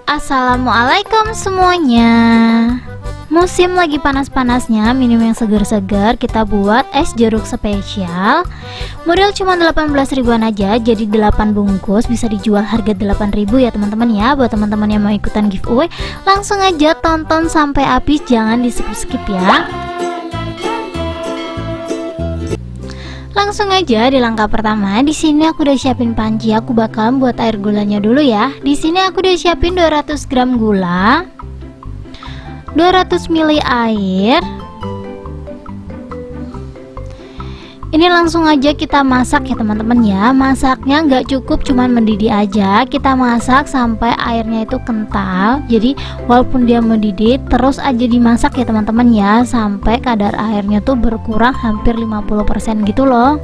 Assalamualaikum semuanya. Musim lagi panas-panasnya, minum yang segar-segar, kita buat es jeruk spesial. Modal cuma 18 ribuan aja, jadi 8 bungkus bisa dijual harga 8.000 ya teman-teman ya. Buat teman-teman yang mau ikutan giveaway, langsung aja tonton sampai habis, jangan di skip-skip ya. Langsung aja di langkah pertama. Di sini aku udah siapin panci, aku bakal buat air gulanya dulu ya. Di sini aku udah siapin 200 gram gula, 200 ml air. Ini langsung aja kita masak ya teman-teman ya. Masaknya nggak cukup cuman mendidih aja, kita masak sampai airnya itu kental. Jadi walaupun dia mendidih, terus aja dimasak ya teman-teman ya, sampai kadar airnya tuh berkurang hampir 50% gitu loh.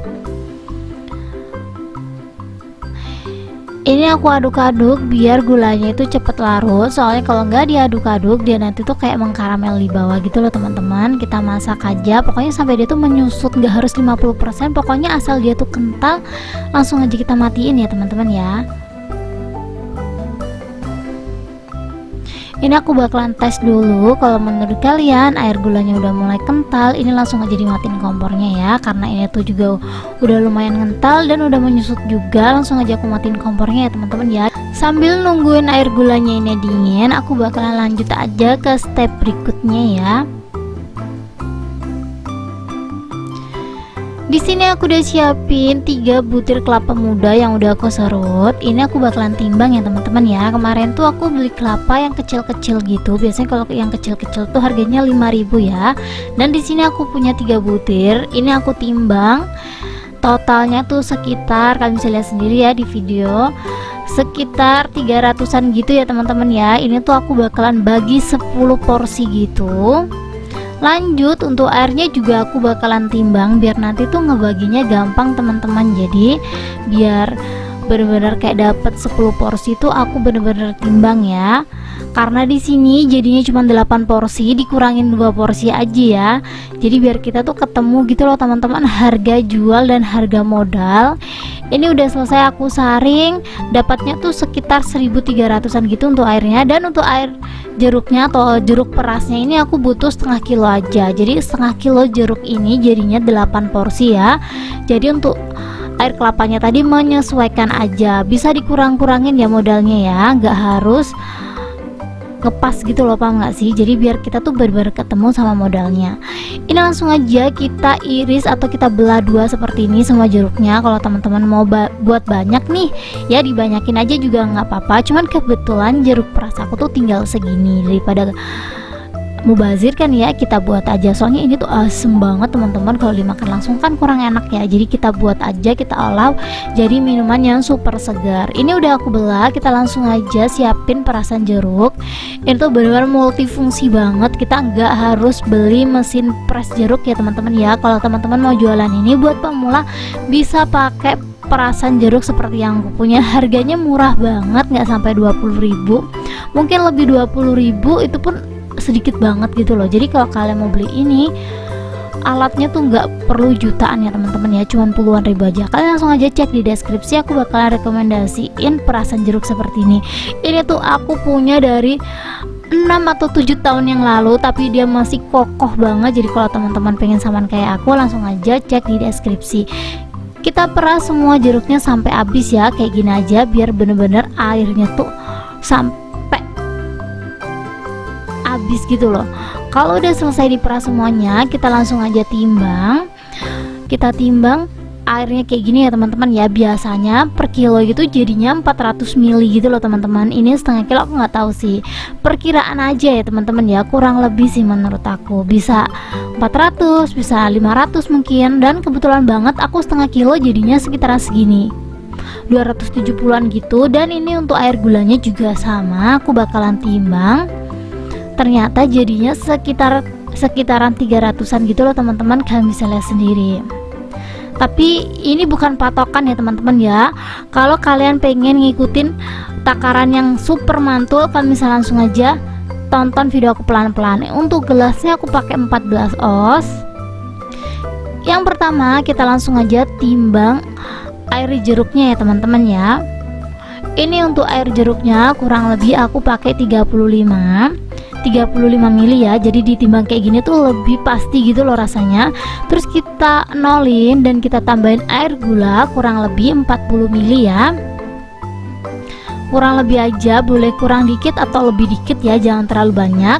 Ini aku aduk-aduk biar gulanya itu cepet larut. Soalnya kalau nggak diaduk-aduk, dia nanti tuh kayak mengkaramel di bawah gitu loh teman-teman. Kita masak aja, pokoknya sampai dia tuh menyusut, nggak harus 50%. Pokoknya asal dia tuh kental, langsung aja kita matiin ya teman-teman ya. Ini aku bakalan tes dulu. Kalau menurut kalian air gulanya udah mulai kental, ini langsung aja dimatiin kompornya ya. Karena ini tuh juga udah lumayan kental dan udah menyusut juga. Langsung aja aku matiin kompornya ya teman-teman ya. Sambil nungguin air gulanya ini dingin, aku bakalan lanjut aja ke step berikutnya ya. Di sini aku udah siapin 3 butir kelapa muda yang udah aku serut. Ini aku bakalan timbang ya teman-teman ya. Kemarin tuh aku beli kelapa yang kecil-kecil gitu. Biasanya kalau yang kecil-kecil tuh harganya 5.000 ya. Dan di sini aku punya 3 butir. Ini aku timbang. Totalnya tuh sekitar, kalian bisa lihat sendiri ya di video, sekitar 300-an gitu ya teman-teman ya. Ini tuh aku bakalan bagi 10 porsi gitu. Lanjut untuk airnya juga aku bakalan timbang biar nanti tuh ngebaginya gampang teman-teman. Jadi biar bener-bener kayak dapet 10 porsi tuh aku bener-bener timbang ya. Karena di sini jadinya cuma 8 porsi, dikurangin 2 porsi aja ya. Jadi biar kita tuh ketemu gitu loh teman-teman, harga jual dan harga modal. Ini udah selesai aku saring, dapatnya tuh sekitar 1.300-an gitu untuk airnya. Dan untuk air jeruknya atau jeruk perasnya ini aku butuh setengah kilo aja. Jadi setengah kilo jeruk ini jadinya 8 porsi ya. Jadi untuk air kelapanya tadi menyesuaikan aja, bisa dikurang-kurangin ya modalnya ya, nggak harus ngepas gitu loh, paham nggak sih? Jadi biar kita tuh benar-benar ketemu sama modalnya. Ini langsung aja kita iris atau kita belah dua seperti ini semua jeruknya. Kalau teman-teman mau buat banyak nih ya, dibanyakin aja juga nggak apa-apa. Cuman kebetulan jeruk peras aku tuh tinggal segini, daripada mubazir kan ya, kita buat aja. Soalnya ini tuh asem banget teman-teman, kalau dimakan langsung kan kurang enak ya. Jadi kita buat aja, kita olah jadi minuman yang super segar. Ini udah aku belah, kita langsung aja siapin perasan jeruk. Ini tuh benar-benar multifungsi banget, kita nggak harus beli mesin pres jeruk ya teman-teman ya. Kalau teman-teman mau jualan ini buat pemula, bisa pakai perasan jeruk seperti yang aku punya. Harganya murah banget, nggak sampai 20.000, mungkin lebih 20.000, itu pun sedikit banget gitu loh. Jadi kalau kalian mau beli ini, alatnya tuh nggak perlu jutaan ya teman-teman ya, cuman puluhan ribu aja. Kalian langsung aja cek di deskripsi, aku bakalan rekomendasiin perasan jeruk seperti ini. Ini tuh aku punya dari 6 atau 7 tahun yang lalu, tapi dia masih kokoh banget. Jadi kalau teman-teman pengen saman kayak aku, langsung aja cek di deskripsi. Kita peras semua jeruknya sampai habis ya, kayak gini aja, biar bener-bener airnya tuh sampai habis gitu loh. Kalau udah selesai diperas semuanya, kita langsung aja timbang. Kita timbang airnya kayak gini ya teman-teman ya. Biasanya per kilo gitu jadinya 400 ml gitu loh teman-teman. Ini setengah kilo, aku nggak tahu sih, perkiraan aja ya teman-teman ya, kurang lebih sih menurut aku bisa 400, bisa 500 mungkin. Dan kebetulan banget aku setengah kilo jadinya sekitaran segini, 270-an gitu. Dan ini untuk air gulanya juga sama, aku bakalan timbang. Ternyata jadinya sekitaran 300-an gitu loh teman-teman, kalian bisa lihat sendiri. Tapi ini bukan patokan ya teman-teman ya. Kalau kalian pengen ngikutin takaran yang super mantul, kalian bisa langsung aja tonton video aku pelan-pelan. Untuk gelasnya aku pakai 14 oz. Yang pertama kita langsung aja timbang air jeruknya ya teman-teman ya. Ini untuk air jeruknya kurang lebih aku pakai 35 mili ya, jadi ditimbang kayak gini tuh lebih pasti gitu loh rasanya. Terus kita nolin dan kita tambahin air gula kurang lebih 40 mili ya, kurang lebih aja, boleh kurang dikit atau lebih dikit ya, jangan terlalu banyak.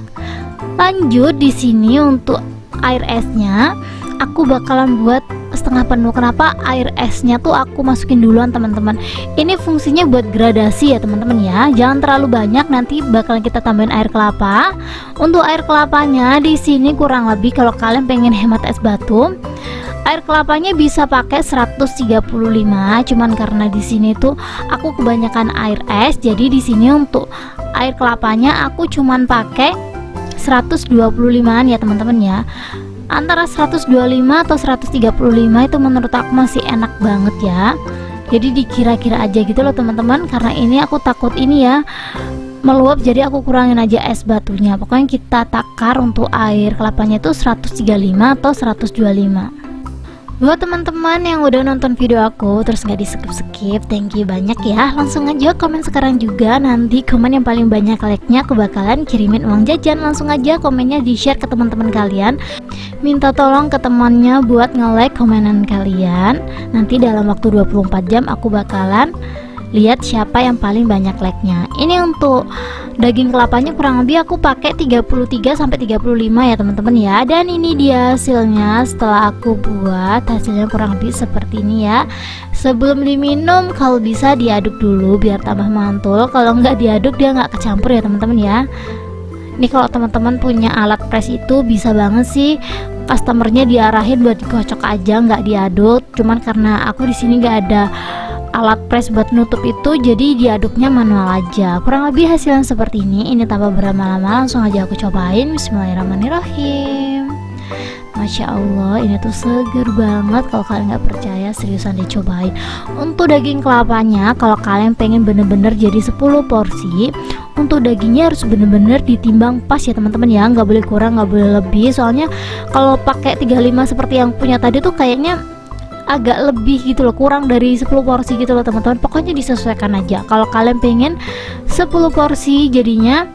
Lanjut di sini untuk air esnya aku bakalan buat setengah penuh. Kenapa air esnya tuh aku masukin duluan teman-teman, ini fungsinya buat gradasi ya teman-teman ya, jangan terlalu banyak, nanti bakalan kita tambahin air kelapa. Untuk air kelapanya di sini kurang lebih kalau kalian pengen hemat es batu, air kelapanya bisa pakai 135, cuman karena di sini tuh aku kebanyakan air es, jadi di sini untuk air kelapanya aku cuman pakai 125an ya teman-teman ya. Antara 125 atau 135 itu menurut aku masih enak banget ya, jadi dikira-kira aja gitu loh teman-teman, karena ini aku takut ini ya meluap, jadi aku kurangin aja es batunya. Pokoknya kita takar untuk air kelapanya itu 135 atau 125. Buat teman-teman yang udah nonton video aku terus nggak di skip, thank you banyak ya. Langsung aja komen sekarang juga, nanti komen yang paling banyak like-nya aku bakalan kirimin uang jajan. Langsung aja komennya di share ke teman-teman kalian, minta tolong ke temannya buat nge-like komenan kalian. Nanti dalam waktu 24 jam aku bakalan lihat siapa yang paling banyak like-nya. Ini untuk daging kelapanya kurang lebih aku pakai 33 sampai 35 ya teman-teman ya. Dan ini dia hasilnya setelah aku buat, hasilnya kurang lebih seperti ini ya. Sebelum diminum kalau bisa diaduk dulu biar tambah mantul, kalau nggak diaduk dia nggak kecampur ya teman-teman ya. Ini kalau teman-teman punya alat press itu bisa banget sih customernya diarahin buat dikocok aja, nggak diaduk. Cuman karena aku di sini nggak ada alat press buat nutup itu, jadi diaduknya manual aja. Kurang lebih hasilnya seperti ini. Ini tanpa berlama-lama langsung aja aku cobain. Bismillahirrahmanirrahim. Masya Allah, ini tuh seger banget. Kalau kalian nggak percaya, seriusan dicobain. Untuk daging kelapanya, kalau kalian pengen bener-bener jadi 10 porsi, untuk dagingnya harus bener-bener ditimbang pas ya teman-teman ya, nggak boleh kurang, nggak boleh lebih. Soalnya kalau pakai 35 seperti yang punya tadi tuh kayaknya agak lebih gitu loh, kurang dari 10 porsi gitu loh teman-teman. Pokoknya disesuaikan aja. Kalau kalian pengen 10 porsi jadinya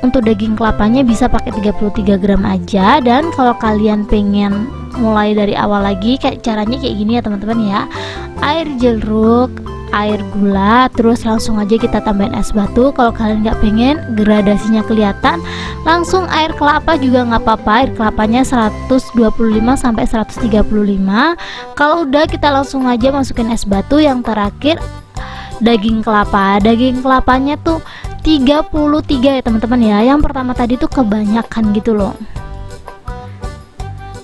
untuk daging kelapanya bisa pakai 33 gram aja. Dan kalau kalian pengen mulai dari awal lagi, kayak caranya kayak gini ya teman-teman ya, air jeruk, air gula, terus langsung aja kita tambahin es batu. Kalau kalian nggak pengen gradasinya kelihatan, langsung air kelapa juga nggak apa-apa. Air kelapanya 125 sampai 135. Kalau udah kita langsung aja masukin es batu. Yang terakhir daging kelapa. Daging kelapanya tuh 33 ya teman-teman ya. Yang pertama tadi tuh kebanyakan gitu loh.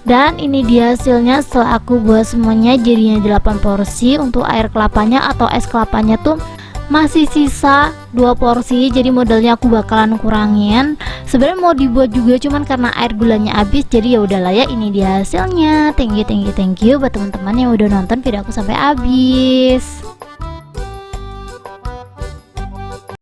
Dan ini dia hasilnya setelah aku buat semuanya, jadinya 8 porsi. Untuk air kelapanya atau es kelapanya tuh masih sisa 2 porsi, jadi modelnya aku bakalan kurangin. Sebenarnya mau dibuat juga, cuman karena air gulanya habis, jadi ya udahlah ya. Ini dia hasilnya. Thank you buat teman-teman yang udah nonton video aku sampai habis.